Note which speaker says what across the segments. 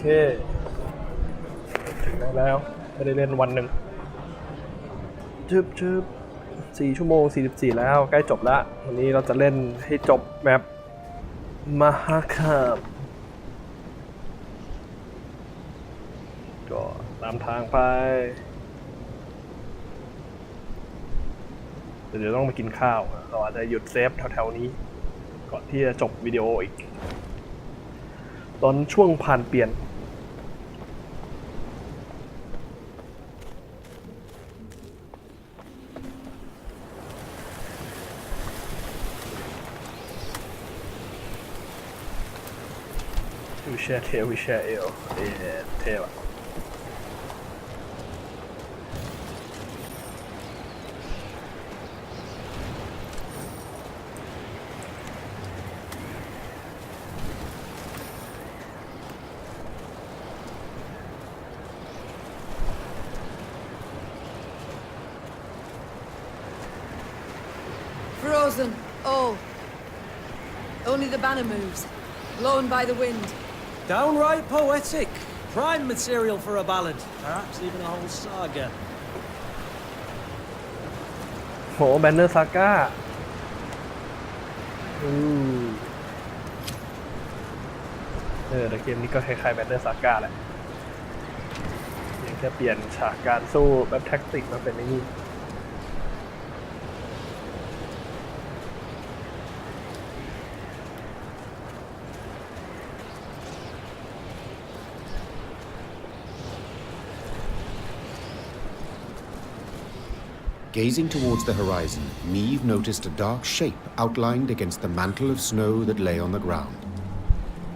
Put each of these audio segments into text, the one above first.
Speaker 1: ถึงแล้วไม่ได้เล่นวันหนึ่งชืบ4 ชั่วโมง 44แล้วใกล้จบแล้ววันนี้เราจะเล่นให้จบแมปมหาคามก็ตามทางไปเดี๋ยวต้องมากินข้าวเราอาจจะหยุดเซฟแถวๆนี้ก่อนที่จะจบวิดีโออีกตอนช่วงผ่านเปลี่ยนวิเชียเทลวิเชียเอลเทลอะ
Speaker 2: Frozen, all. Only the banner moves, blown by the wind.
Speaker 3: Downright poetic. Prime material for a ballad. Perhaps even a whole saga.
Speaker 1: โหแบนเนอร์ซาก้าแต่เกมนี้ก็คล้ายๆแบนเนอร์ซาก้าแหละยังแค่เปลี่ยนฉากการสู้แบบแท็กติกมาเป็นนี่
Speaker 4: Gazing towards the horizon, Meve noticed a dark shape outlined against the mantle of snow that lay on the ground.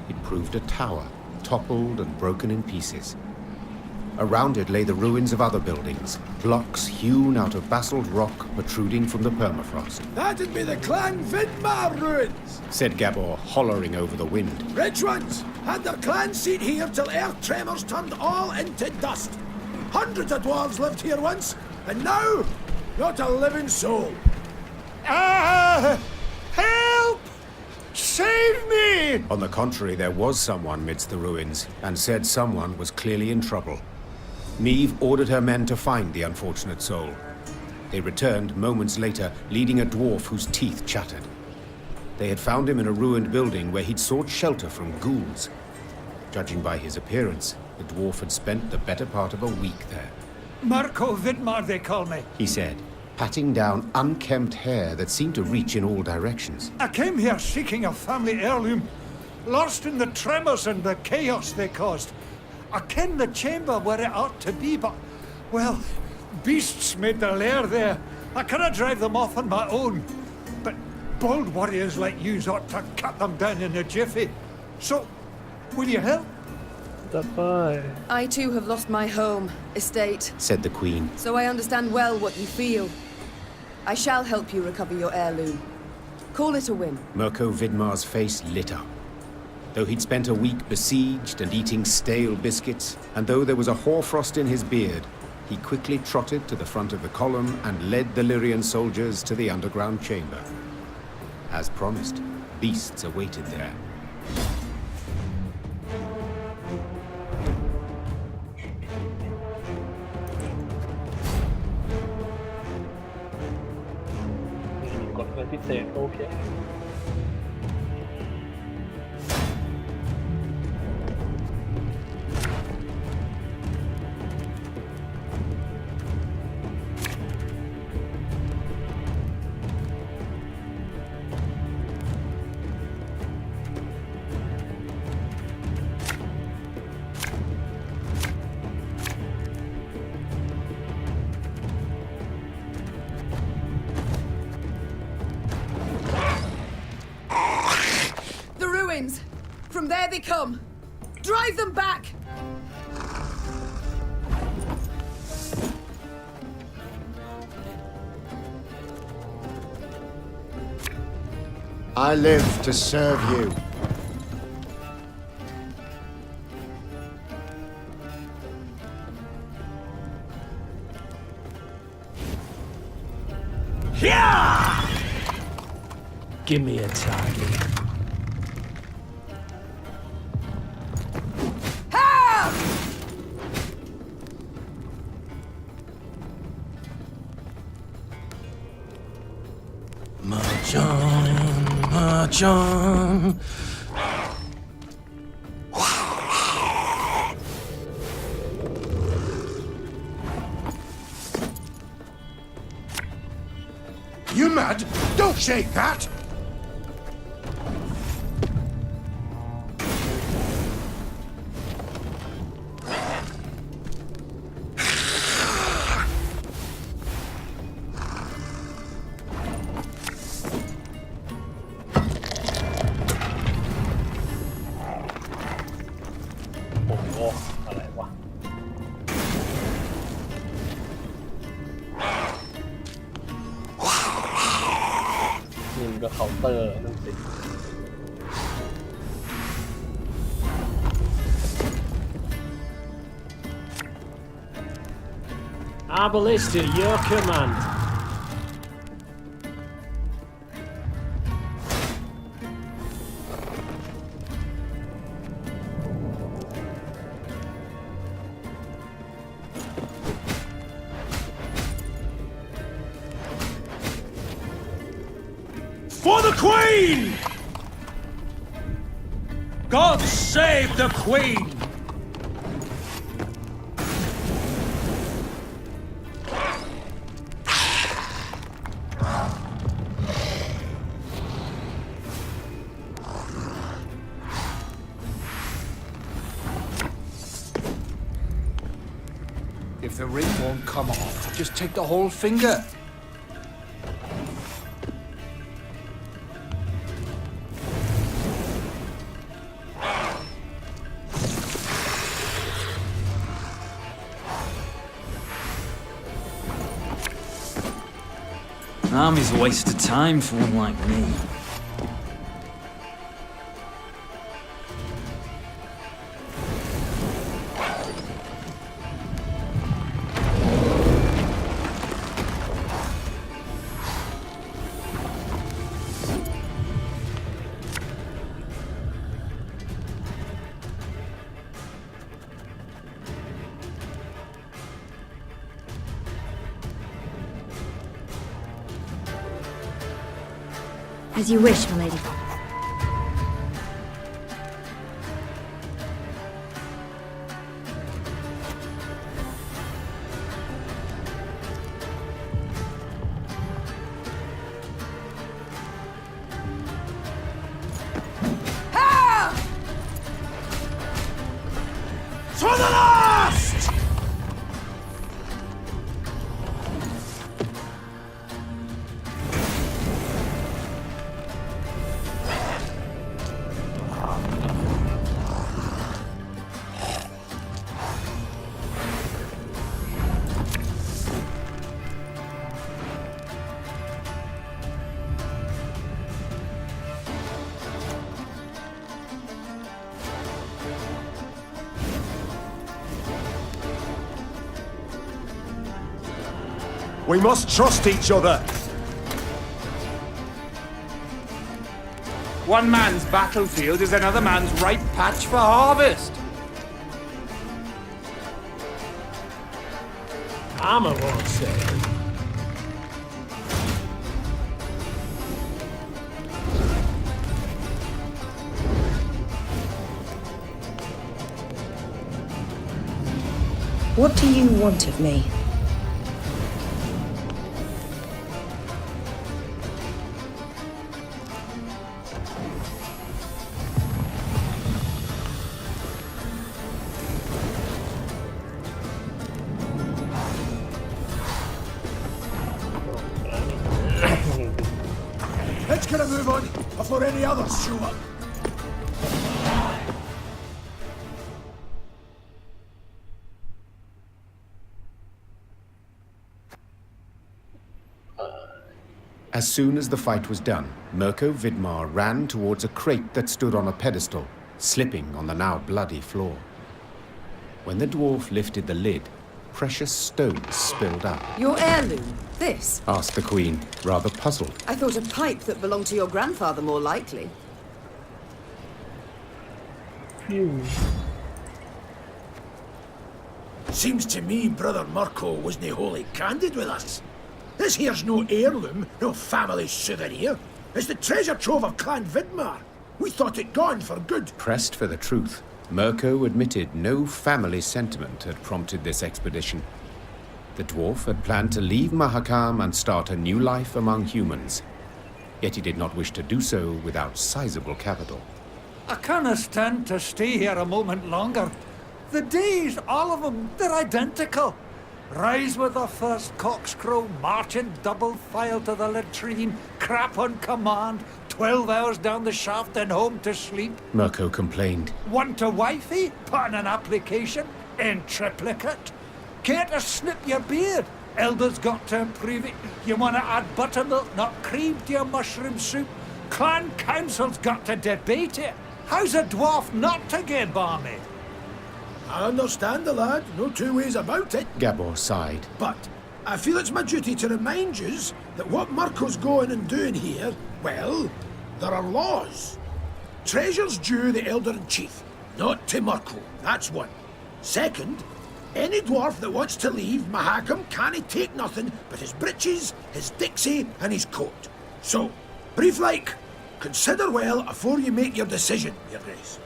Speaker 4: It proved a tower, toppled and broken in pieces. Around it lay the ruins of other buildings, blocks hewn out of basalt rock protruding from the permafrost.
Speaker 5: That'd be the Clan Vidmar ruins,
Speaker 4: said Gabor, hollering over the wind.
Speaker 5: Rich ones had their clan seat here till earth tremors turned all into dust. Hundreds of dwarves lived here once, and now, not a living soul.
Speaker 6: Help! Save me!
Speaker 4: On the contrary, there was someone midst the ruins, and said someone was clearly in trouble. Meve ordered her men to find the unfortunate soul. They returned moments later, leading a dwarf whose teeth chattered. They had found him in a ruined building where he'd sought shelter from ghouls. Judging by his appearance, the dwarf had spent the better part of a week there.
Speaker 6: Marco Vidmar, they call me.
Speaker 4: He said, patting down unkempt hair that seemed to reach in all directions.
Speaker 6: I came here seeking a family heirloom, lost in the tremors and the chaos they caused. I ken the chamber where it ought to be, but, well, beasts made their lair there. I cannot drive them off on my own. But bold warriors like you ought to cut them down in a jiffy. So, will you help?
Speaker 2: I too have lost my home, estate,
Speaker 4: said the Queen.
Speaker 2: So I understand well what you feel. I shall help you recover your heirloom. Call it a win.
Speaker 4: Mirko Vidmar's face lit up. Though he'd spent a week besieged and eating stale biscuits, and though there was a hoarfrost in his beard, he quickly trotted to the front of the column and led the Lyrian soldiers to the underground chamber. As promised, beasts awaited there.
Speaker 1: Okay.
Speaker 2: From there they come. Drive them back!
Speaker 5: I live to serve you.
Speaker 3: Yeah! Give me a target.
Speaker 2: Hey!
Speaker 3: John.
Speaker 5: You mad? Don't shake that!
Speaker 1: Oh, อะไรวะนี่มันก็เคาน์เตอร์นั่นสิ
Speaker 3: Our ballista, your command.
Speaker 5: For the Queen!
Speaker 3: God save the Queen!
Speaker 7: If the ring won't come off, just take the whole finger.
Speaker 8: Army's a waste of time for one like me.
Speaker 9: As you wish, my lady.
Speaker 5: To the last!
Speaker 7: We must trust each other. One man's battlefield is another man's ripe patch for harvest.
Speaker 3: Armor won't save.
Speaker 2: What do you want of me?
Speaker 5: Let's get a move on before any others show up.
Speaker 4: As soon as the fight was done, Mirko Vidmar ran towards a crate that stood on a pedestal, slipping on the now bloody floor. When the dwarf lifted the lid, precious stones spilled out.
Speaker 2: Your heirloom? This?
Speaker 4: Asked the Queen, rather puzzled.
Speaker 2: I thought a pipe that belonged to your grandfather more likely.
Speaker 5: Seems to me Brother Mirko wasn't wholly candid with us. This here's no heirloom, no family souvenir. It's the treasure trove of Clan Vidmar. We thought it gone for good.
Speaker 4: Pressed for the truth, Mirko admitted no family sentiment had prompted this expedition. The dwarf had planned to leave Mahakam and start a new life among humans. Yet he did not wish to do so without sizable capital.
Speaker 6: I can't stand to stay here a moment longer. The days, all of them, they're identical. Rise with the first cockscrow, march in double file to the latrine, crap on command, 12 hours down the shaft and home to sleep.
Speaker 4: Mirko complained.
Speaker 6: Want a wifey? Put in an application. In triplicate. Care to snip your beard? Elders got to improve it. You want to add buttermilk, not cream, to your mushroom soup? Clan council's got to debate it. How's a dwarf not to get barmaid?
Speaker 5: I understand the lad, no two ways about it.
Speaker 4: Gabor sighed.
Speaker 5: But I feel it's my duty to remind yous that what Mirko's going and doing here, well, there are laws. Treasure's due the Elder-in-Chief, not to Mirko, that's one. Second, any dwarf that wants to leave Mahakam can't take nothing but his breeches, his dixie, and his coat. So, brief like, consider well afore you make your decision, Your Grace.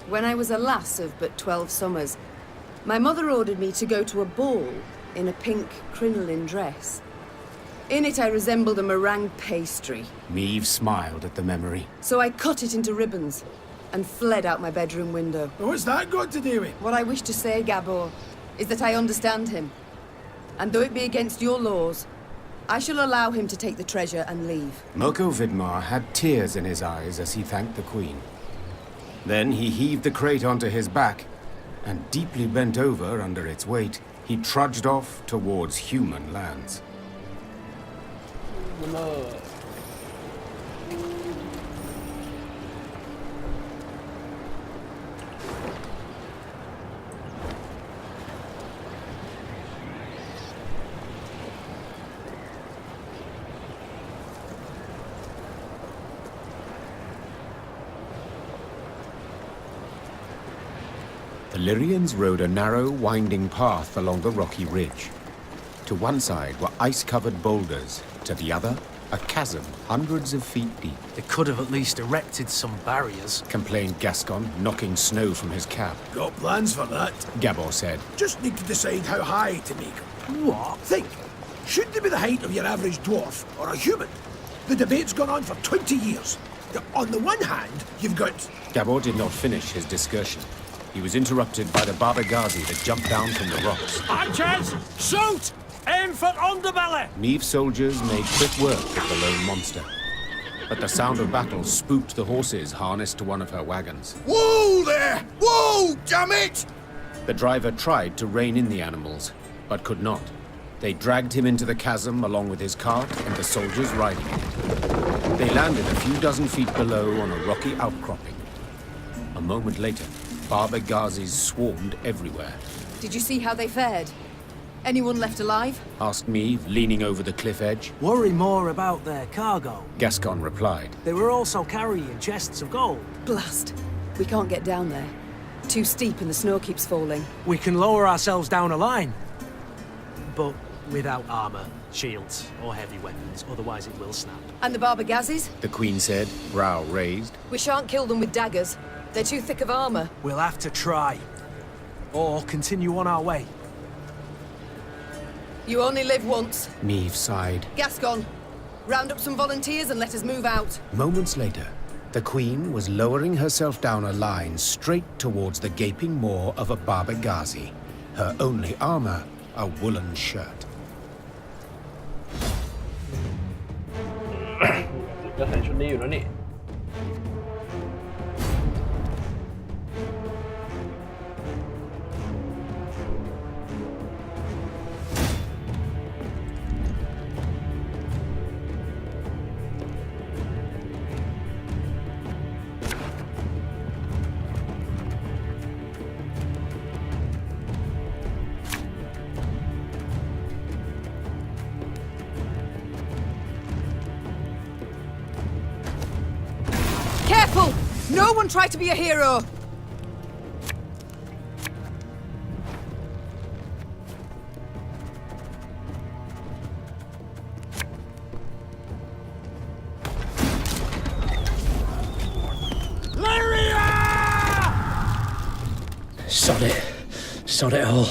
Speaker 2: When I was a lass of but 12 summers, my mother ordered me to go to a ball in a pink crinoline dress. In it I resembled a meringue pastry.
Speaker 4: Meave smiled at the memory.
Speaker 2: So I cut it into ribbons and fled out my bedroom window.
Speaker 5: What's that got to do with?
Speaker 2: What I wish to say, Gabor, is that I understand him. And though it be against your laws, I shall allow him to take the treasure and leave.
Speaker 4: Mirko Vidmar had tears in his eyes as he thanked the Queen. Then he heaved the crate onto his back, and deeply bent over under its weight, he trudged off towards human lands. The Lyrians rode a narrow, winding path along the rocky ridge. To one side were ice-covered boulders, to the other, a chasm hundreds of feet deep.
Speaker 3: They could have at least erected some barriers.
Speaker 4: Complained Gascon, knocking snow from his cap.
Speaker 5: Got plans for that.
Speaker 4: Gabor said.
Speaker 5: Just need to decide how high to make them.
Speaker 3: What?
Speaker 5: Think. Should they be the height of your average dwarf or a human? The debate's gone on for 20 years. On the one hand, you've got...
Speaker 4: Gabor did not finish his discussion. He was interrupted by the Baba Ghazi that jumped down from the rocks.
Speaker 3: Archers, shoot! Aim for underbelly!
Speaker 4: Meave soldiers made quick work of the lone monster. But the sound of battle spooked the horses harnessed to one of her wagons.
Speaker 5: Whoa there! Whoa, damn it!
Speaker 4: The driver tried to rein in the animals, but could not. They dragged him into the chasm along with his cart and the soldiers riding it. They landed a few dozen feet below on a rocky outcropping. A moment later, Baba Ghazis swarmed everywhere.
Speaker 2: Did you see how they fared? Anyone left alive?
Speaker 4: Asked Meave, leaning over the cliff edge.
Speaker 3: Worry more about their cargo.
Speaker 4: Gascon replied.
Speaker 3: They were also carrying chests of gold.
Speaker 2: Blast. We can't get down there. Too steep and the snow keeps falling.
Speaker 3: We can lower ourselves down a line. But without armor, shields, or heavy weapons, otherwise it will snap.
Speaker 2: And the Baba Ghazis?
Speaker 4: The Queen said, brow raised.
Speaker 2: We shan't kill them with daggers. They're too thick of armor.
Speaker 3: We'll have to try. Or continue on our way.
Speaker 2: You only live once.
Speaker 4: Meave sighed.
Speaker 2: Gascon, round up some volunteers and let us move out.
Speaker 4: Moments later, the Queen was lowering herself down a line straight towards the gaping maw of a Baba Ghazi. Her only armor, a woolen shirt.
Speaker 1: ก็ใส่ชุดนี้อยู่แล้วนี่
Speaker 2: Don't try to be a hero!
Speaker 9: Sod it all.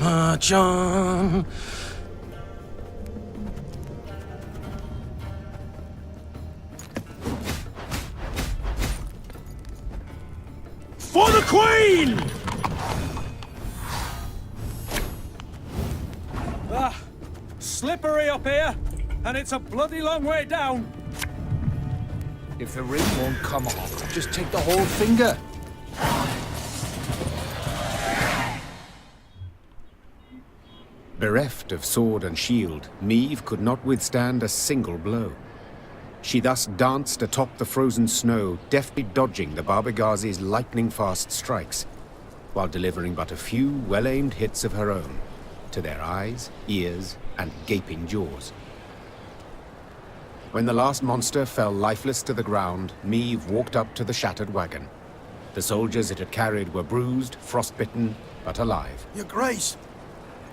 Speaker 3: Mahjong.
Speaker 5: For the Queen!
Speaker 3: Slippery up here, and it's a bloody long way down.
Speaker 7: If the ring won't come off, just take the whole finger.
Speaker 4: Bereft of sword and shield, Meve could not withstand a single blow. She thus danced atop the frozen snow, deftly dodging the Barbegazi's lightning-fast strikes, while delivering but a few well-aimed hits of her own, to their eyes, ears, and gaping jaws. When the last monster fell lifeless to the ground, Meve walked up to the shattered wagon. The soldiers it had carried were bruised, frostbitten, but alive.
Speaker 10: Your Grace,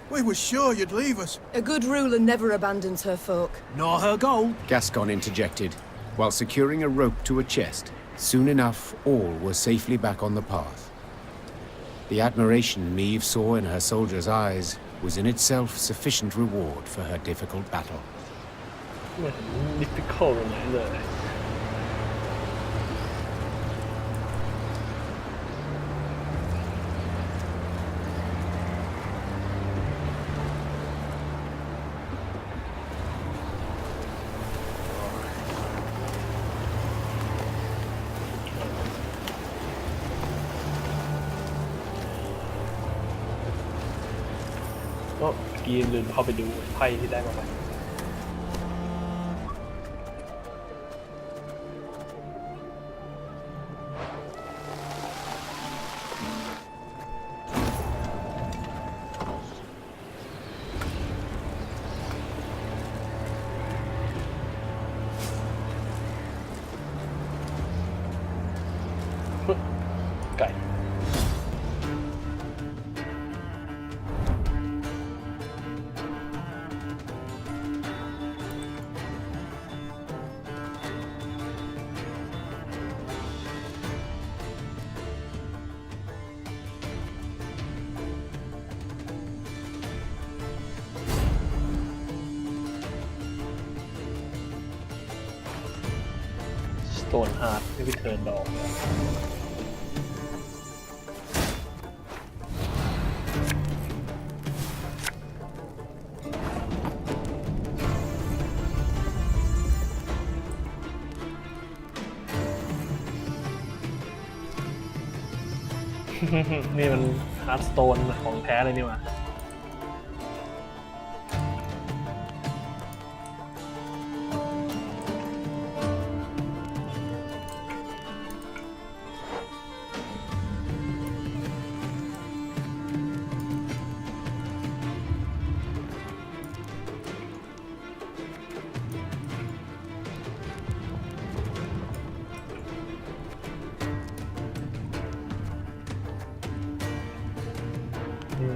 Speaker 10: we were sure you'd leave us.
Speaker 2: A good ruler never abandons her folk.
Speaker 3: Nor her gold.
Speaker 4: Gascon interjected, while securing a rope to a chest. Soon enough, all were safely back on the path. The admiration Meve saw in her soldiers' eyes was in itself sufficient reward for her difficult battle.
Speaker 1: ไม่เห็น difficult ตรงไหนเลย ก็กีนลืมเข้าไปดูไพ่ที่ได้มาใหม่ไก่ Stone Hearth ไม่ไปเทิร์นดอก นี่มัน Hearthstone ของแท้เลยนี่หว่า อ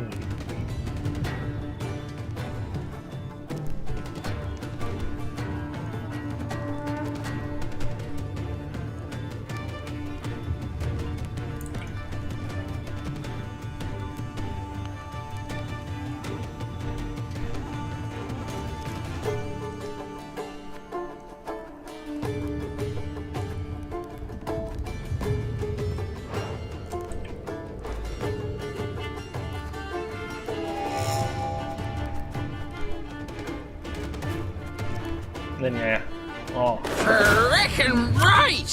Speaker 1: เล่นไงอ๋อ
Speaker 7: Reckon right!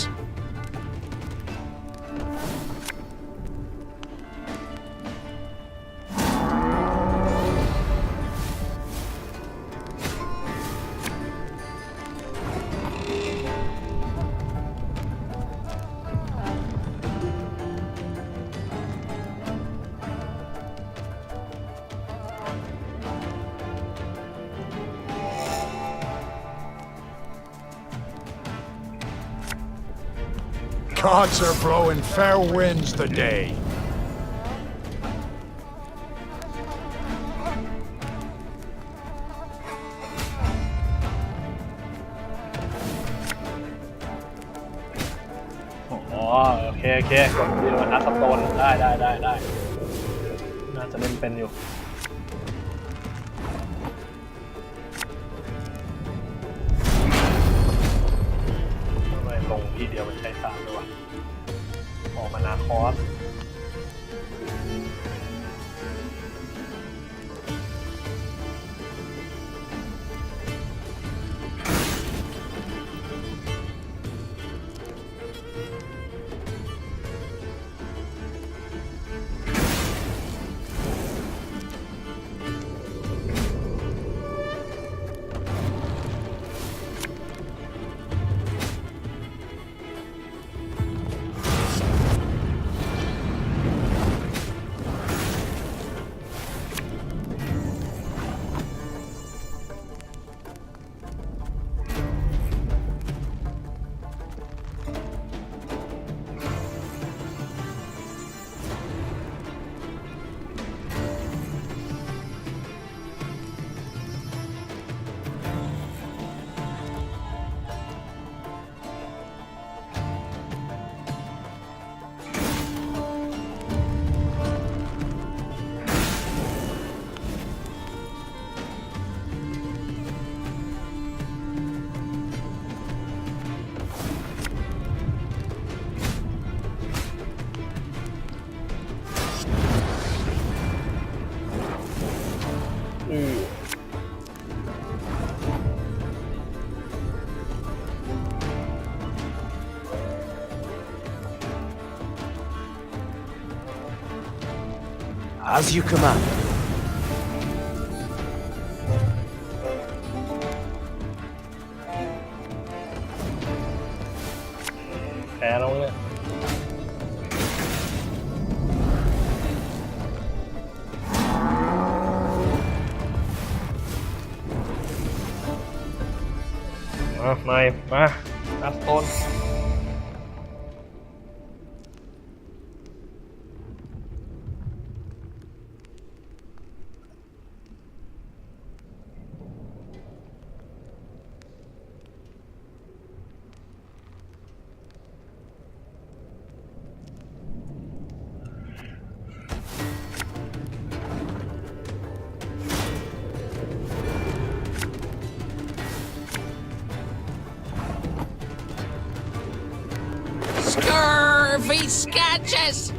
Speaker 6: Gods are blowing fair winds the day.
Speaker 1: อ๋อโอเคกดดีมาทัสโตนได้น่าจะเล่นเป็นอยู่ทำไมลงทีเดียวมันใช้3ด้วยวะออกมานาคอส
Speaker 3: As you command.
Speaker 1: แพ้แล้วเนี่ยมาทัสโตน
Speaker 7: Scurvy sketches!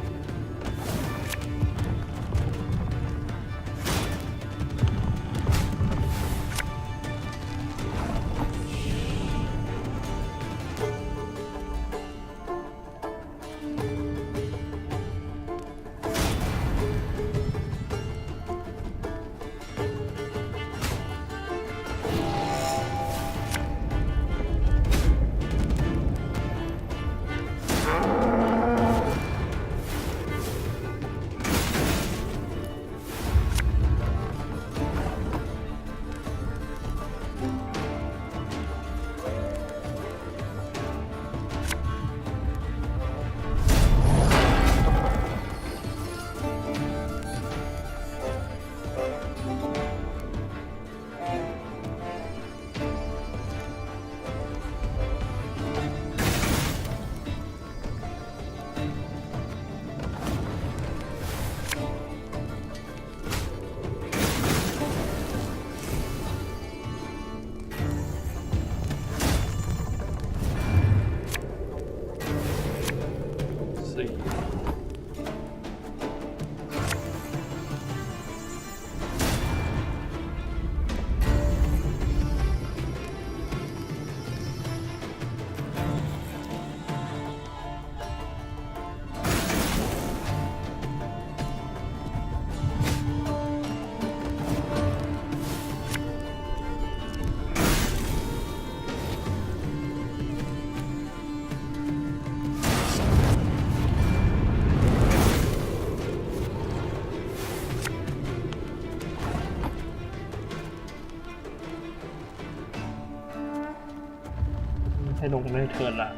Speaker 1: ให้ลงได้เทิร์นละ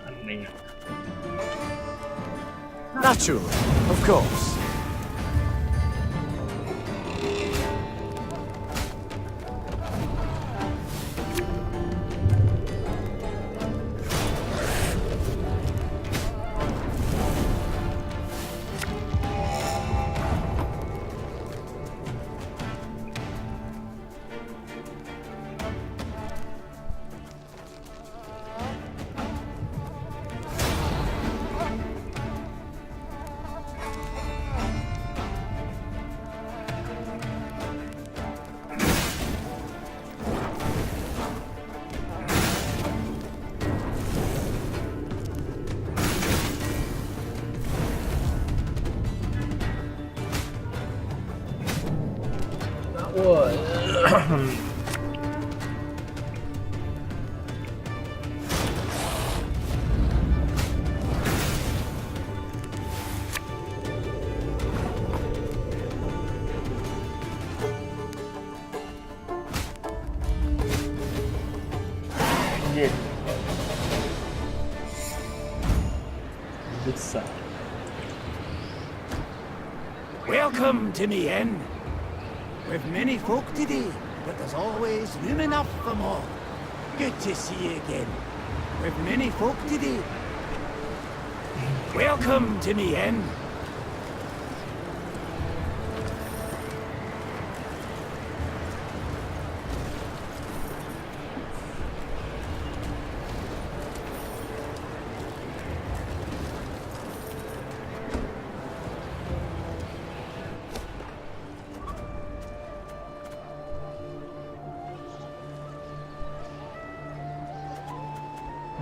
Speaker 1: อันนี้
Speaker 3: Naturally, of course.
Speaker 7: Welcome to me inn. We've many folk today, but there's always room enough for more. Good to see you again. We've many folk today. Welcome to me inn.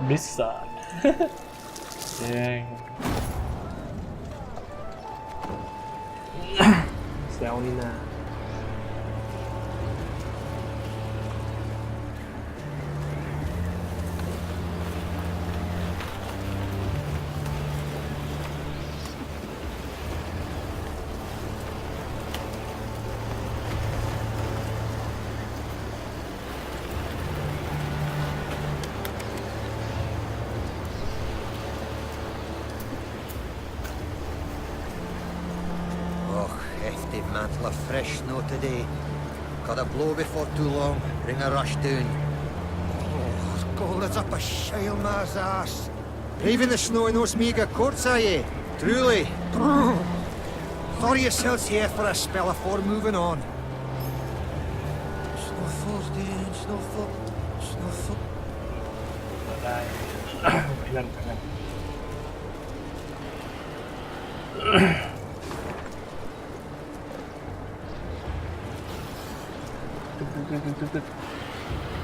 Speaker 1: Blizzard แดงแซวนี่นา
Speaker 9: Mantle of fresh snow today. Got a blow before too long, bring a rush down. Oh, Gold's up a Shilemar's ass. Braving the snow in those mega courts, are ye? Truly. Throw yourselves here for a spell afore moving on. Snowfall's down, snowfall, snowfall.
Speaker 1: ได้ไปนั่นไปนั่น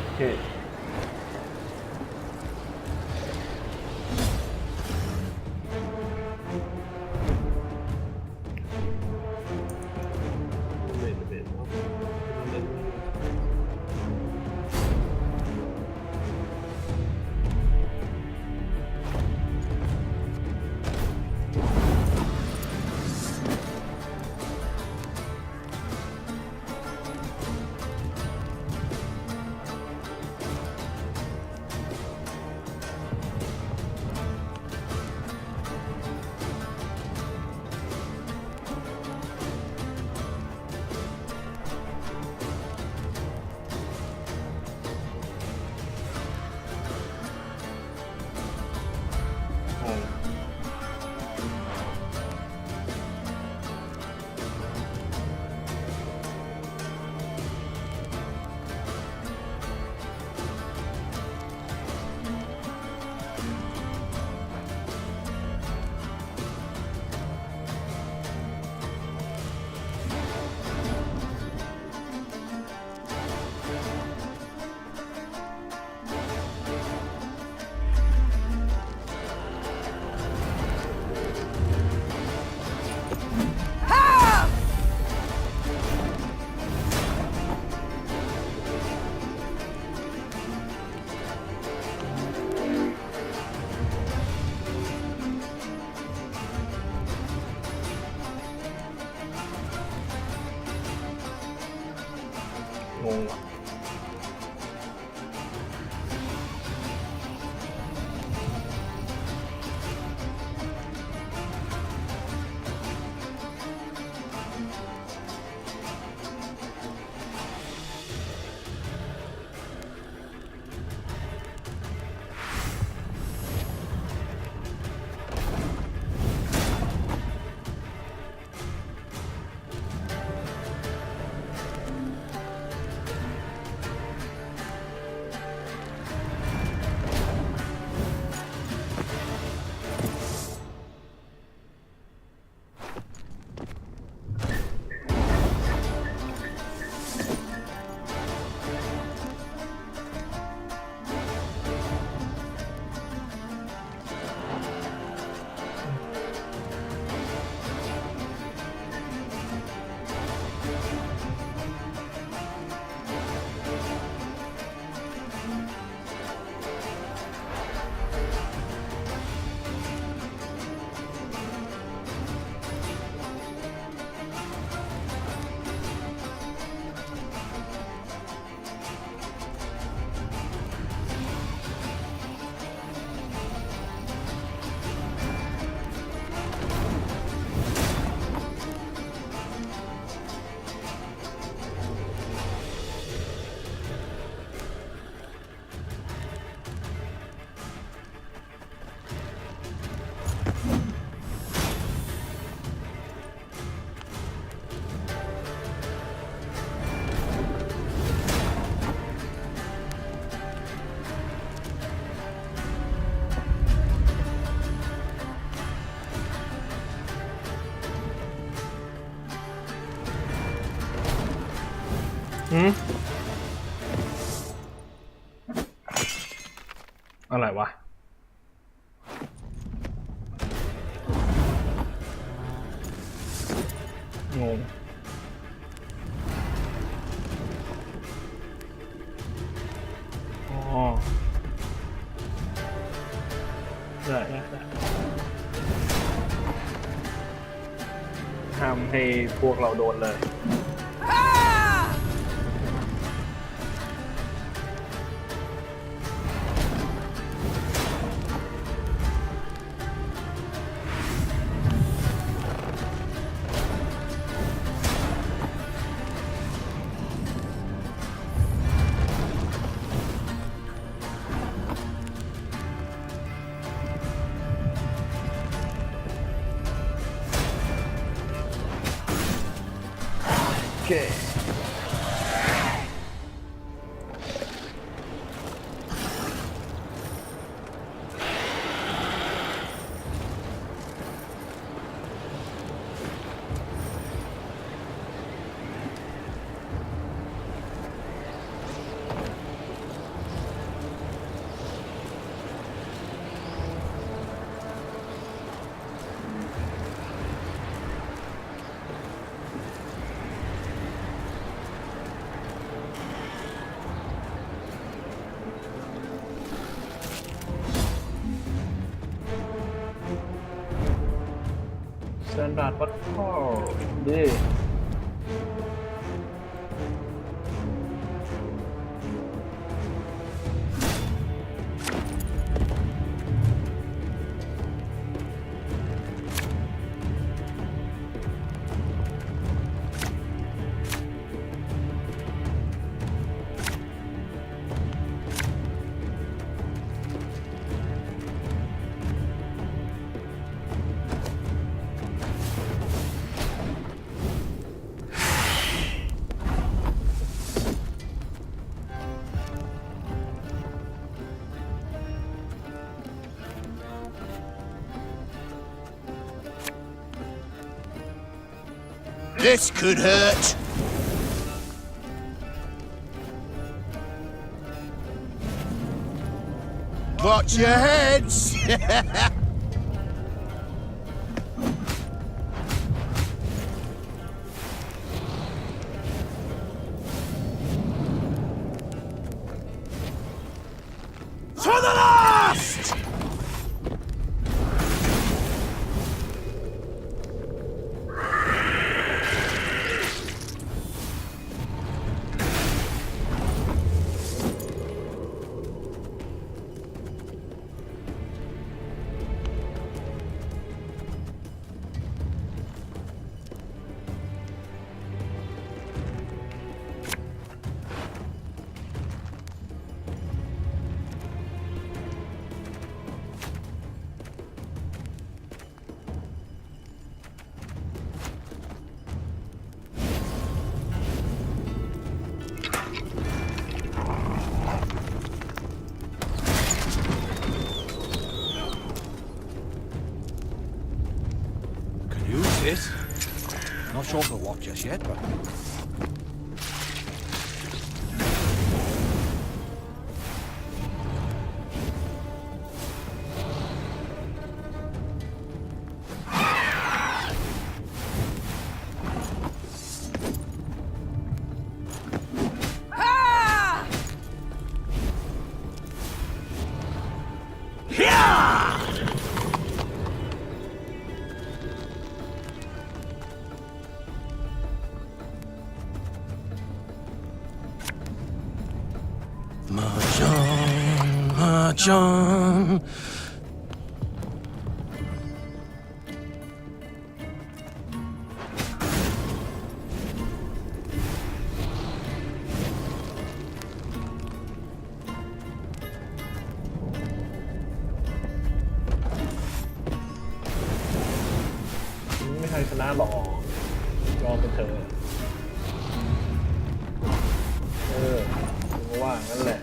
Speaker 1: โอเคงงว่ะ อะไรวะงงอ๋อได้ทำให้พวกเราโดนเลยโอเคสแตนดาร์ดวัดข้อดี
Speaker 5: This could hurt. Watch your heads. To the last!
Speaker 7: This? Not sure for what just yet, but...
Speaker 3: Mahjong.
Speaker 1: ไม่ใครชนะหรอกยอมไปเถอะผมว่างั้นแหละ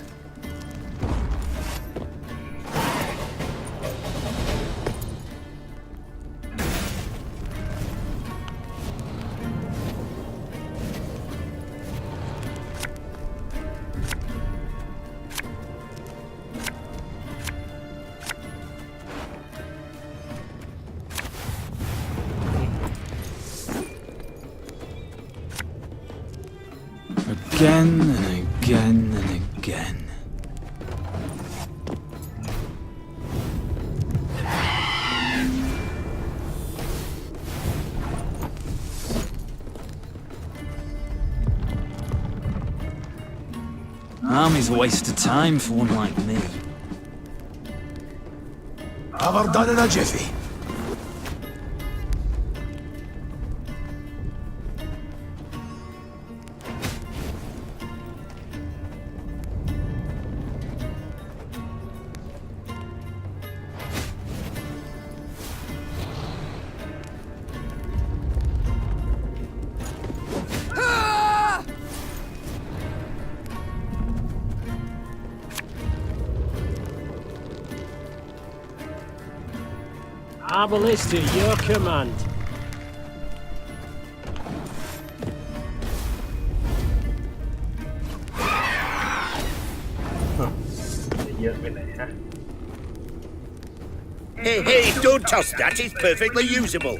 Speaker 8: again and again and again. Army's a waste of time for one like me.
Speaker 5: Have her done in a jiffy.
Speaker 11: Arbalist at your command.
Speaker 1: เยอะไปไหนฮะ
Speaker 12: Hey, don't toss that. It's perfectly usable.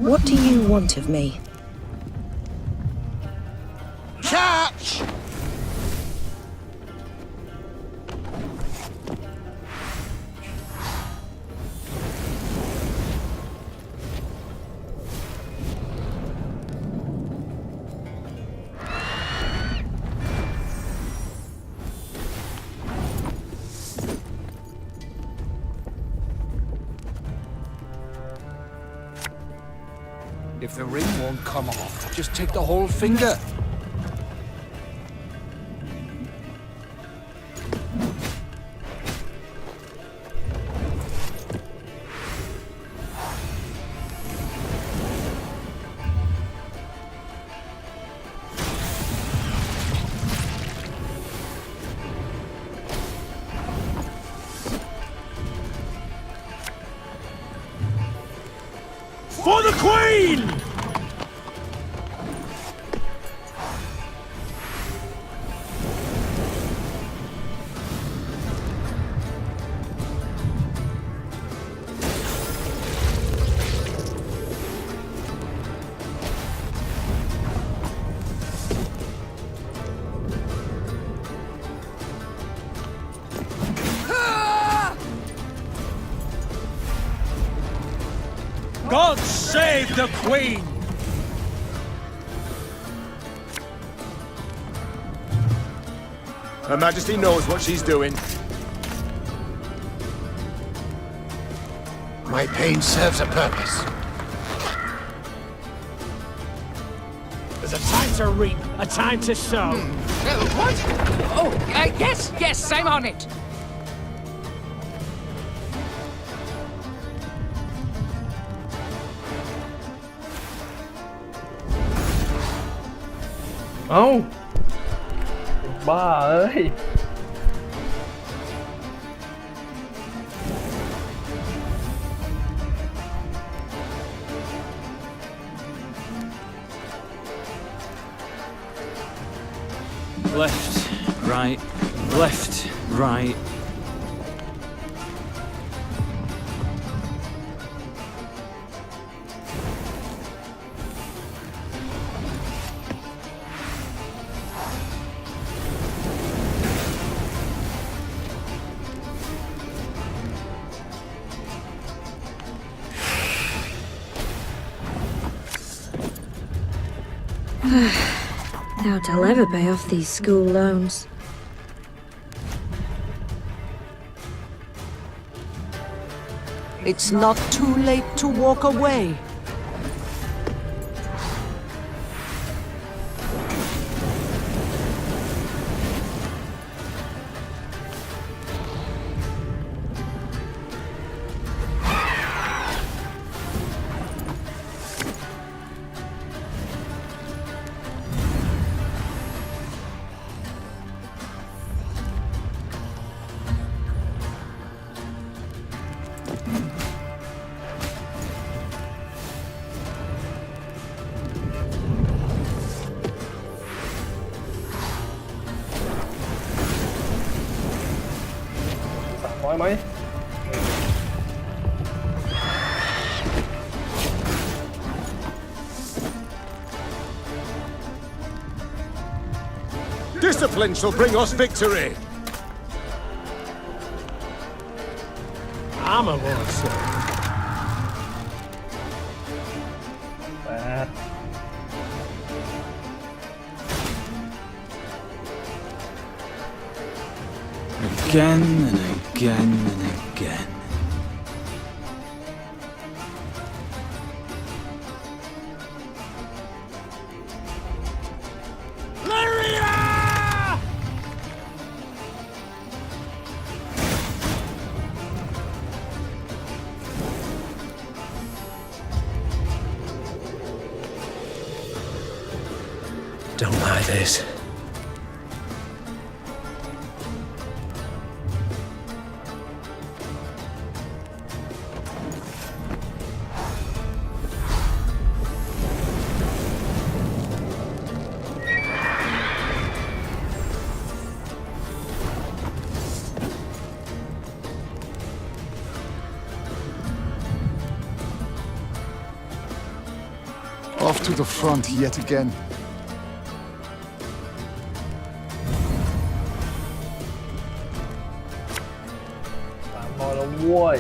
Speaker 13: What do you want of me?
Speaker 12: Catch!
Speaker 14: If the ring won't come off, just take the whole finger.
Speaker 11: For the Queen! God save the Queen!
Speaker 14: Her Majesty knows what she's doing.
Speaker 5: My pain serves a purpose.
Speaker 11: There's a time to reap, a time to sow.
Speaker 15: What? Oh, yes, I'm on it.
Speaker 1: Oh! บ้าเอ้ย
Speaker 8: Left, right, left, right.
Speaker 13: Doubt I'll ever pay off these school loans.
Speaker 15: It's not too late to walk away.
Speaker 1: ไหม
Speaker 4: Discipline shall bring us victory.
Speaker 11: Armor won't save.
Speaker 1: 8
Speaker 8: Again and again and again.
Speaker 11: Don't buy this.
Speaker 10: Off to the front yet again.
Speaker 1: 300แล้วโว้ย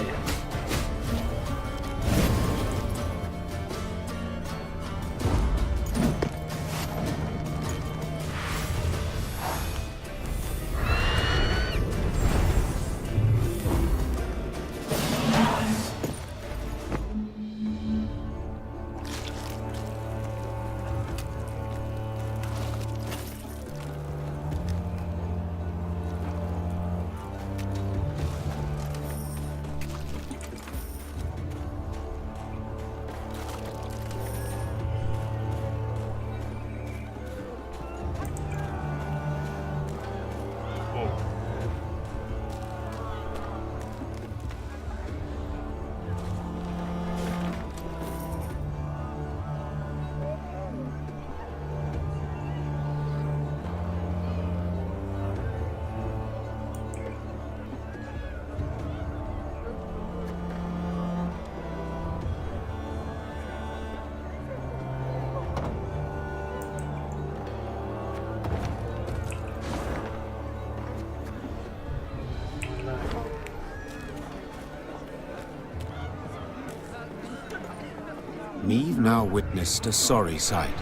Speaker 4: Meave now witnessed a sorry sight.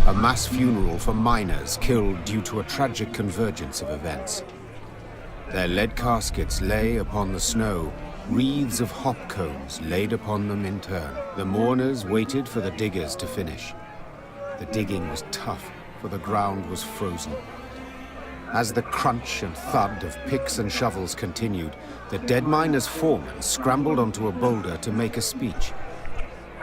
Speaker 4: A mass funeral for miners killed due to a tragic convergence of events. Their lead caskets lay upon the snow, wreaths of hop cones laid upon them in turn. The mourners waited for the diggers to finish. The digging was tough, for the ground was frozen. As the crunch and thud of picks and shovels continued, the dead miner's foreman scrambled onto a boulder to make a speech.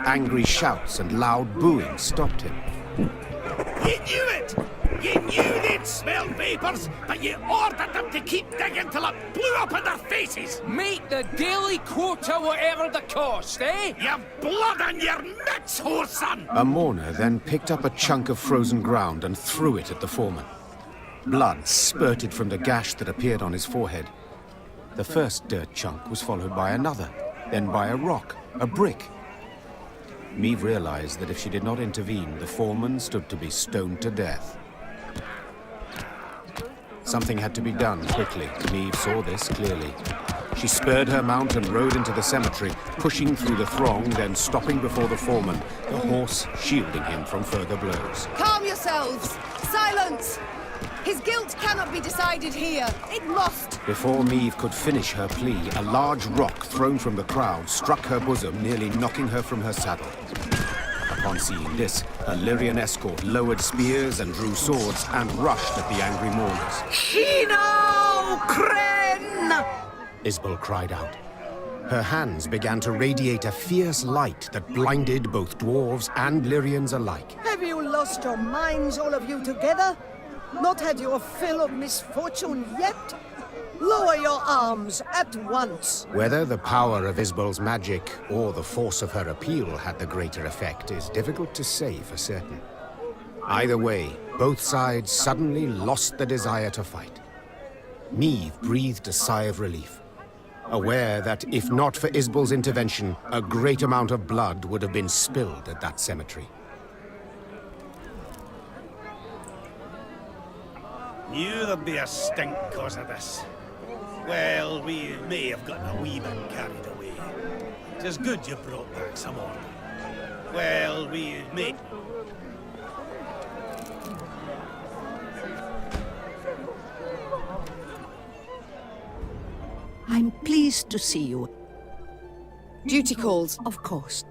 Speaker 4: Angry shouts and loud booing stopped him.
Speaker 12: You knew it! You knew they'd smell vapors, but you ordered them to keep digging till it blew up in their faces!
Speaker 14: Meet the daily quota, whatever the cost, eh?
Speaker 12: You've blood on your mitts, whoreson!
Speaker 4: A mourner then picked up a chunk of frozen ground and threw it at the foreman. Blood spurted from the gash that appeared on his forehead. The first dirt chunk was followed by another, then by a rock, a brick. Meave realized that if she did not intervene, the foreman stood to be stoned to death. Something had to be done quickly. Meave saw this clearly. She spurred her mount and rode into the cemetery, pushing through the throng, then stopping before the foreman, the horse shielding him from further blows.
Speaker 2: Calm yourselves! Silence! His guilt cannot be decided here. It must!
Speaker 4: Before Meave could finish her plea, a large rock thrown from the crowd struck her bosom, nearly knocking her from her saddle. Upon seeing this, her Lyrian escort lowered spears and drew swords and rushed at the angry mourners.
Speaker 15: Shino Kren!
Speaker 4: Isbel cried out. Her hands began to radiate a fierce light that blinded both dwarves and Lyrians alike.
Speaker 15: Have you lost your minds, all of you together? Not had your fill of misfortune yet? Lower your arms at once.
Speaker 4: Whether the power of Isbel's magic or the force of her appeal had the greater effect is difficult to say for certain. Either way, both sides suddenly lost the desire to fight. Meave breathed a sigh of relief. aware that if not for Isbel's intervention, a great amount of blood would have been spilled at that cemetery.
Speaker 12: Knew there'd be a stink cause of this. Well, we may have gotten a wee bit carried away. It's good you brought back some order. Well, we may...
Speaker 15: I'm pleased to see you.
Speaker 2: Duty calls.
Speaker 15: Of course.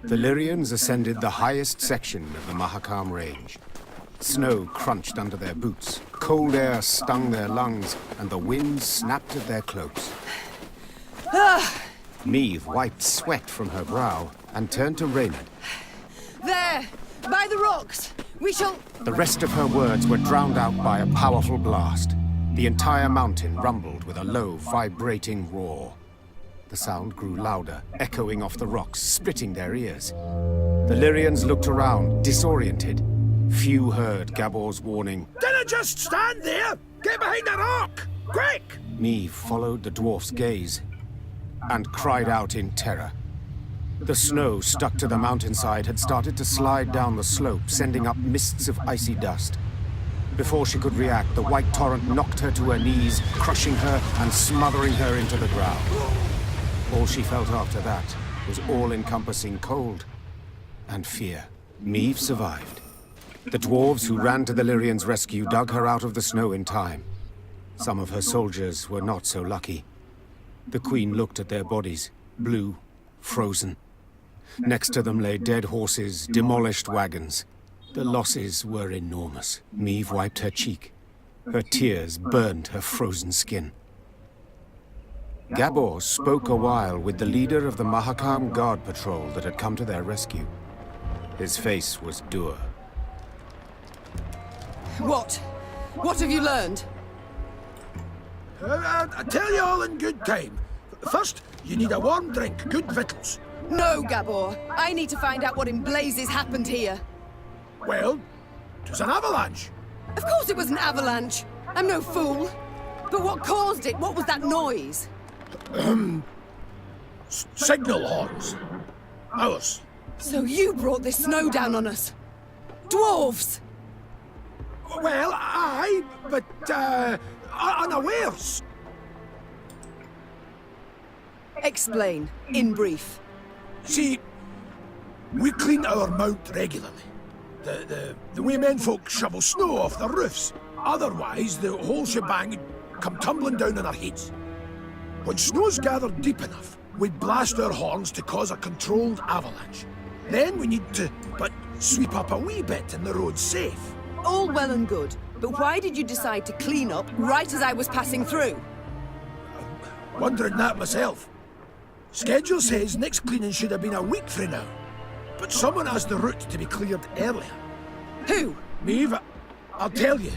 Speaker 4: The Lyrians ascended the highest section of the Mahakam Range. Snow crunched under their boots, cold air stung their lungs, and the wind snapped at their cloaks. Meve wiped sweat from her brow and turned to Reynard.
Speaker 2: There! By the rocks! We shall...
Speaker 4: The rest of her words were drowned out by a powerful blast. The entire mountain rumbled with a low, vibrating roar. The sound grew louder, echoing off the rocks, splitting their ears. The Lyrians looked around, disoriented. Few heard Gabor's warning.
Speaker 5: Dinna just stand there! Get behind the rock! Quick!
Speaker 4: Meve followed the dwarf's gaze and cried out in terror. The snow stuck to the mountainside had started to slide down the slope, sending up mists of icy dust. Before she could react, the white torrent knocked her to her knees, crushing her and smothering her into the ground. All she felt after that was all-encompassing cold and fear. Meve survived. The dwarves who ran to the Lyrians' rescue dug her out of the snow in time. Some of her soldiers were not so lucky. The queen looked at their bodies, blue, frozen. Next to them lay dead horses, demolished wagons. The losses were enormous. Meve wiped her cheek. Her tears burned her frozen skin. Gabor spoke a while with the leader of the Mahakam Guard Patrol that had come to their rescue. His face was dour.
Speaker 2: What? What have you learned?
Speaker 5: I tell you all in good time. First, you need a warm drink, good victuals.
Speaker 2: No, Gabor. I need to find out what in blazes happened here.
Speaker 5: Well, it was an avalanche.
Speaker 2: Of course it was an avalanche. I'm no fool. But what caused it? What was that noise?
Speaker 5: Signal horns. Ours.
Speaker 2: So you brought this snow down on us? Dwarves!
Speaker 5: Well, aye, but, unawares.
Speaker 2: Explain, in brief.
Speaker 5: See, we clean our mount regularly. The way menfolk shovel snow off the roofs. Otherwise, the whole shebang would come tumbling down on our heads. When snow's gathered deep enough, we blast our horns to cause a controlled avalanche. Then we need to, sweep up a wee bit and the road's safe.
Speaker 2: All well and good, but why did you decide to clean up right as I was passing through?
Speaker 5: Wondering that myself. Schedule says next cleaning should have been a week from now. But someone asked the route to be cleared earlier.
Speaker 2: Who?
Speaker 5: Meve, I'll tell you.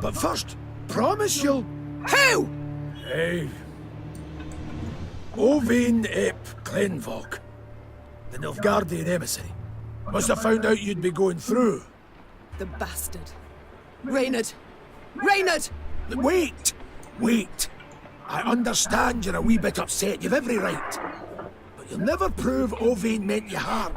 Speaker 5: But first, promise you'll...
Speaker 2: Who?
Speaker 5: Hey. Owain ep Glenvok, the Nilfgaardian emissary. Must have found out you'd be going through.
Speaker 2: The bastard. Reynard! Reynard!
Speaker 5: Wait! Wait! I understand you're a wee bit upset, you've every right. But you'll never prove Owain meant you harm.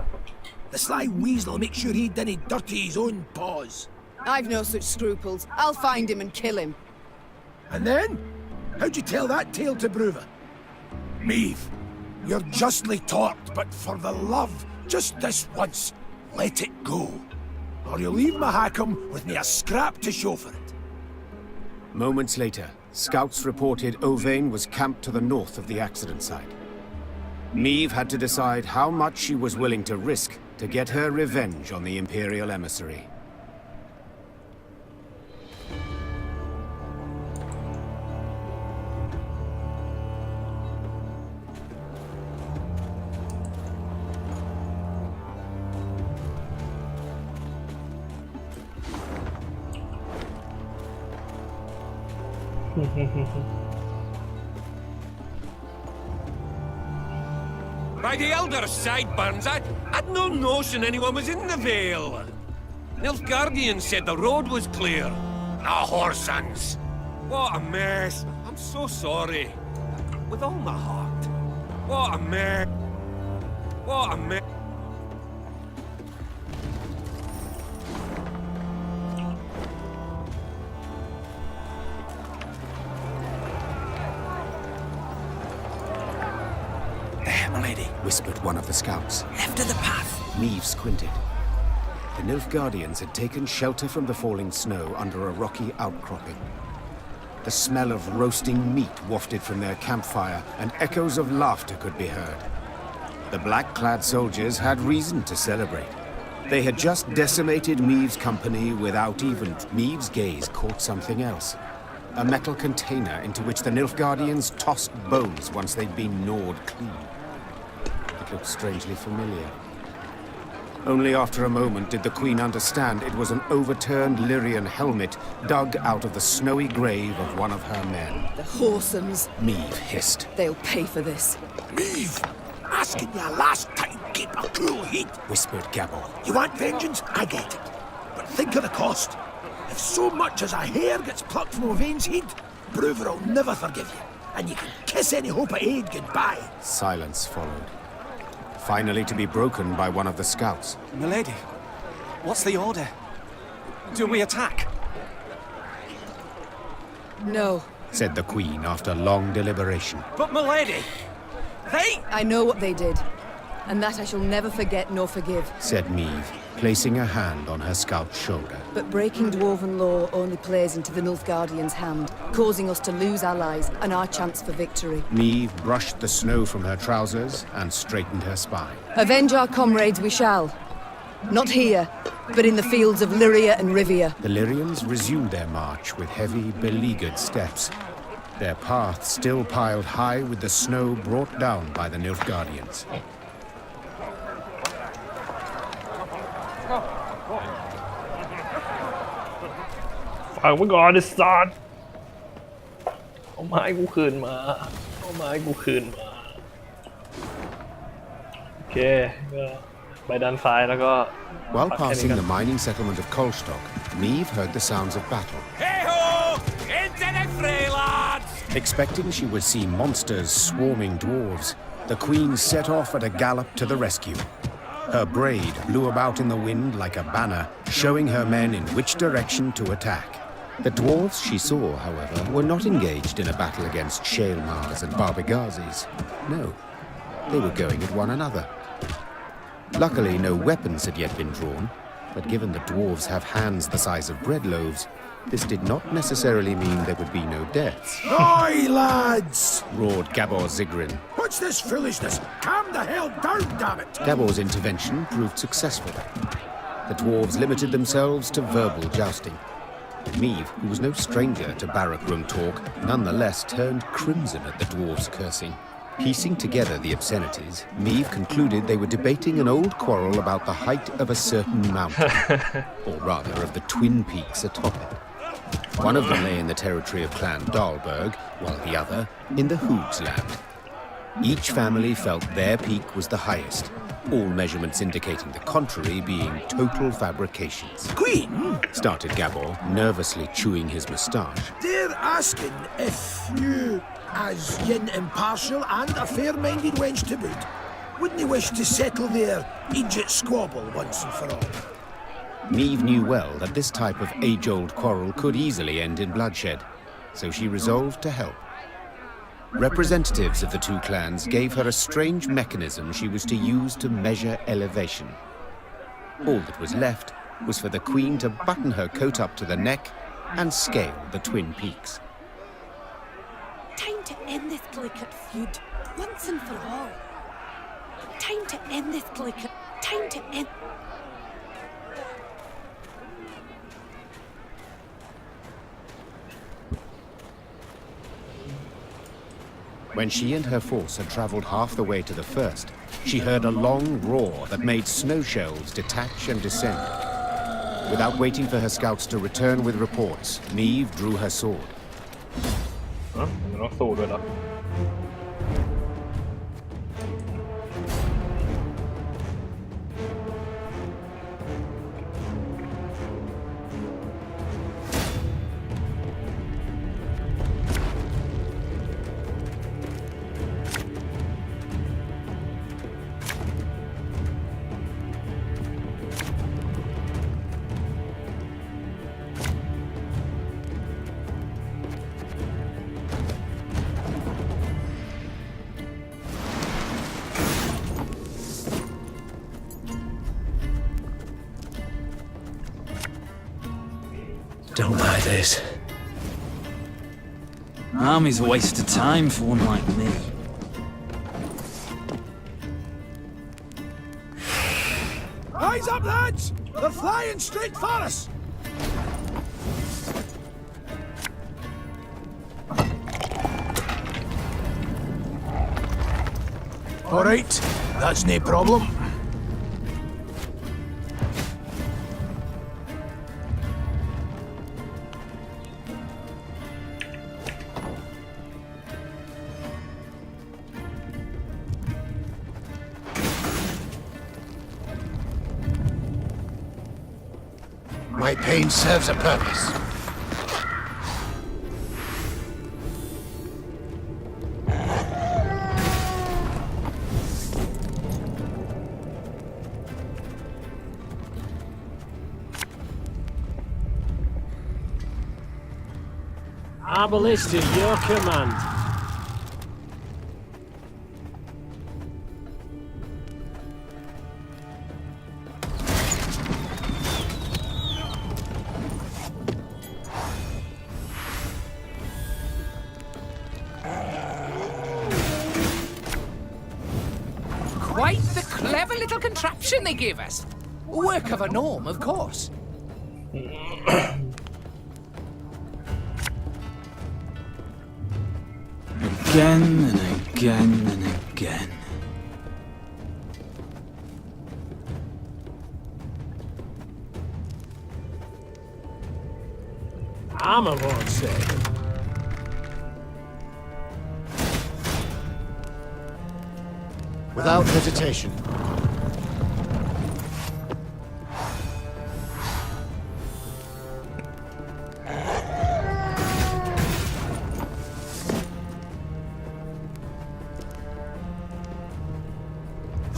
Speaker 5: The sly weasel will make sure he didn't dirty his own paws.
Speaker 2: I've no such scruples. I'll find him and kill him.
Speaker 5: And then? How'd you tell that tale to Bruva? Meve, you're justly taught, but for the love, just this once, let it go. Or you'll leave Mahakam with me a scrap to show for it.
Speaker 4: Moments later, scouts reported Owain was camped to the north of the accident site. Meve had to decide how much she was willing to risk to get her revenge on the Imperial emissary.
Speaker 16: By the elder sideburns, I'd no notion anyone was in the Vale. Nilfgaardian said the road was clear. The whoresons! What a mess. I'm so sorry. With all my heart. What a mess. What a mess.
Speaker 4: There, milady, whispered one of the scouts.
Speaker 3: Left of the path.
Speaker 4: Meave squinted. The Nilfgaardians had taken shelter from the falling snow under a rocky outcropping. The smell of roasting meat wafted from their campfire, and echoes of laughter could be heard. The black-clad soldiers had reason to celebrate. They had just decimated Meave's company without even... Meave's gaze caught something else. A metal container into which the Nilfgaardians tossed bones once they'd been gnawed clean. It looked strangely familiar. Only after a moment did the Queen understand it was an overturned Lyrian helmet dug out of the snowy grave of one of her men.
Speaker 2: The whoresomes.
Speaker 4: Meave hissed.
Speaker 2: They'll pay for this.
Speaker 5: Meave! Asking you last time, keep a cool head,
Speaker 4: whispered Gabor.
Speaker 5: You want vengeance? I get it. But think of the cost. If so much as a hair gets plucked from Owain's head, Bruver will never forgive you. And you can kiss any hope of aid goodbye.
Speaker 4: Silence followed. Finally to be broken by one of the scouts.
Speaker 3: Milady, what's the order? Do we attack?
Speaker 2: No,
Speaker 4: said the Queen after long deliberation.
Speaker 3: But milady, they...
Speaker 2: I know what they did, and that I shall never forget nor forgive,
Speaker 4: said Meave, placing a hand on her scout's shoulder.
Speaker 2: But breaking Dwarven law only plays into the Nilfgaardian's hand, causing us to lose allies and our chance for victory.
Speaker 4: Meave brushed the snow from her trousers and straightened her spine.
Speaker 2: Avenge our comrades we shall. Not here, but in the fields of Lyria and Rivia.
Speaker 4: The Lyrians resumed their march with heavy, beleaguered steps. Their path still piled high with the snow brought down by the Nilfgaardians.
Speaker 1: Phangไว้ก่อนไอ้สัตว์เอาไม้กูคืนมาเอาไม้กูคืนมาโอเคก็ไปด้านซ้ายแล้วก็
Speaker 4: While passing the mining settlement of Kolstock, Meave heard the sounds of battle.
Speaker 16: Hey-ho! Into the fray, lads!
Speaker 4: Expecting she would see monsters swarming dwarves, the Queen set off at a gallop to the rescue. Her braid blew about in the wind like a banner, showing her men in which direction to attack. The dwarves she saw, however, were not engaged in a battle against Shaelmars and Barbagazes. No, they were going at one another. Luckily, no weapons had yet been drawn, but given the dwarves have hands the size of bread loaves, this did not necessarily mean there would be no deaths.
Speaker 5: Aye, lads!
Speaker 4: Roared Gabor Zigrin.
Speaker 5: What's this foolishness? Calm the hell down, damn it!
Speaker 4: Gabor's intervention proved successful. The dwarves limited themselves to verbal jousting. Meave, who was no stranger to barrack room talk, nonetheless turned crimson at the dwarves' cursing. Piecing together the obscenities, Meave concluded they were debating an old quarrel about the height of a certain mountain, or rather of the twin peaks atop it. One of them lay in the territory of Clan Dahlberg, while the other in the Hoogs land. Each family felt their peak was the highest, all measurements indicating the contrary being total fabrications.
Speaker 5: Queen?
Speaker 4: Started Gabor, nervously chewing his moustache.
Speaker 5: They're asking if you, as yin impartial and a fair-minded wench to boot, wouldn't wish to settle their Egypt squabble once and for all?
Speaker 4: Meave knew well that this type of age-old quarrel could easily end in bloodshed, so she resolved to help. Representatives of the two clans gave her a strange mechanism she was to use to measure elevation. All that was left was for the Queen to button her coat up to the neck and scale the twin peaks.
Speaker 17: Time to end this delicate feud, once and for all. Time to end this delicate... Time to end...
Speaker 4: When she and her force had travelled half the way to the first, she heard a long roar that made snow shells detach and descend. Without waiting for her scouts to return with reports, Meave drew her sword.
Speaker 1: มันต้องสู้ด้วยเหรอ
Speaker 3: Don't buy this.
Speaker 8: Army's a waste of time for one like me.
Speaker 5: Eyes up, lads! They're flying straight for us! All right, that's no problem. My pain serves a purpose.
Speaker 3: Arbalist at your command.
Speaker 14: Quite the clever little contraption they gave us. Work of a gnome, of course.
Speaker 8: Again and again and again.
Speaker 3: Armor won't say.
Speaker 5: Without hesitation.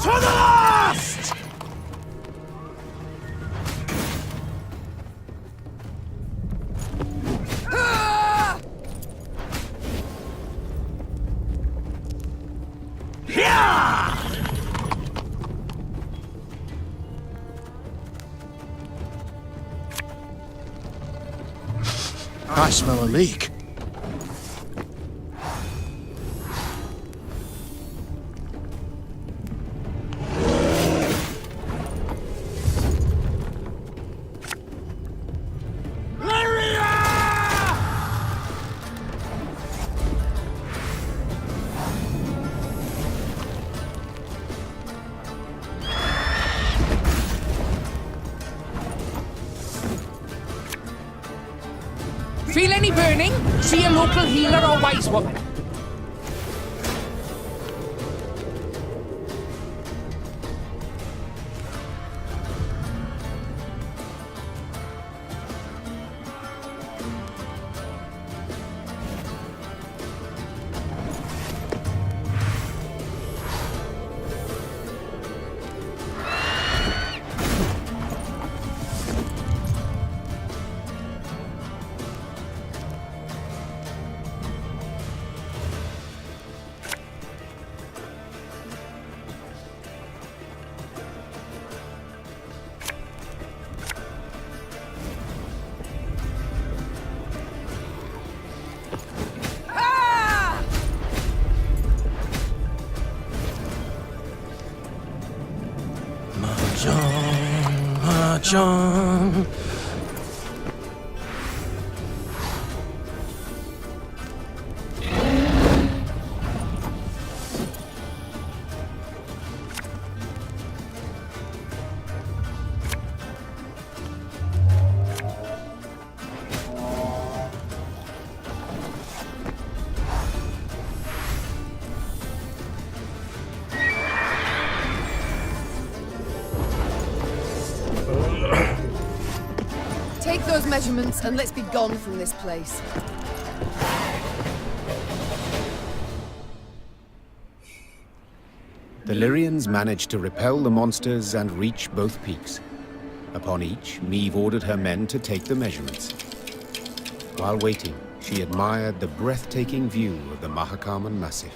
Speaker 5: To the last! I smell a leak.
Speaker 14: Feel any burning? See a local healer or wise woman.
Speaker 3: Mahjong.
Speaker 2: measurements and let's be gone from this place.
Speaker 4: The Lyrians managed to repel the monsters and reach both peaks. Upon each, Meve ordered her men to take the measurements. While waiting, she admired the breathtaking view of the Mahakaman Massif.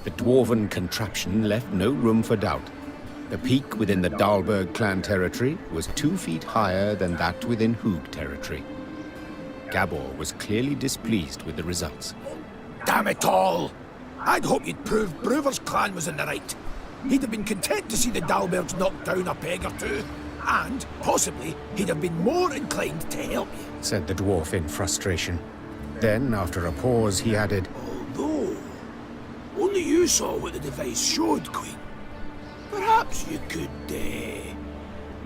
Speaker 4: The dwarven contraption left no room for doubt. The peak within the Dalberg clan territory was 2 feet higher than that within Hoog territory. Gabor was clearly displeased with the results.
Speaker 5: Damn it all! I'd hoped you'd proved Brewer's clan was in the right. He'd have been content to see the Dalbergs knocked down a peg or two, and, possibly, he'd have been more inclined to help you,
Speaker 4: said the dwarf in frustration. Then, after a pause, he added,
Speaker 5: Although, only you saw what the device showed, Queen. Perhaps you could,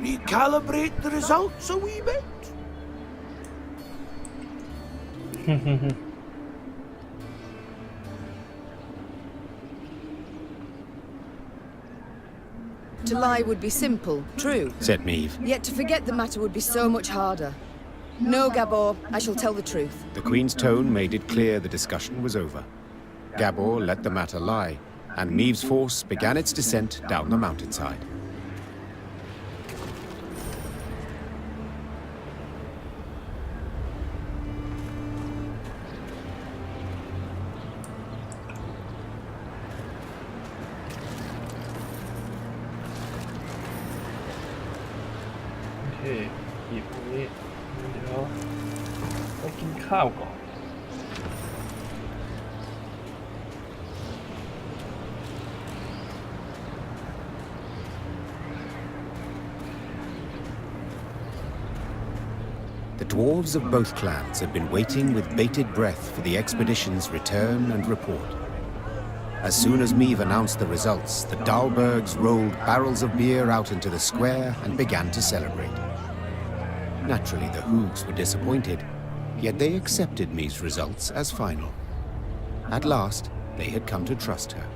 Speaker 5: recalibrate the results a wee bit?
Speaker 2: To lie would be simple, true,
Speaker 4: said Meve.
Speaker 2: Yet to forget the matter would be so much harder. No, Gabor, I shall tell the truth.
Speaker 4: The Queen's tone made it clear the discussion was over. Gabor let the matter lie, and Meve's force began its descent down the mountainside.
Speaker 1: Okay, หยิบตรงนี้เดี๋ยวไปกินข้าวก่อน
Speaker 4: The dwarves of both clans had been waiting with bated breath for the expedition's return and report. As soon as Meve announced the results, the Dalbergs rolled barrels of beer out into the square and began to celebrate. Naturally, the Hoogs were disappointed, yet they accepted Meve's results as final. At last, they had come to trust her.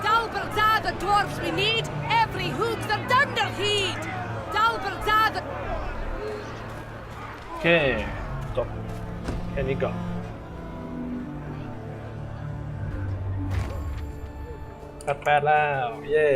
Speaker 17: Dalbergs are the dwarves we need. Every Hoogs are done their heed. Dalbergs are the...
Speaker 1: โอเคจบแค่นี้ก่อน8แล้วเย้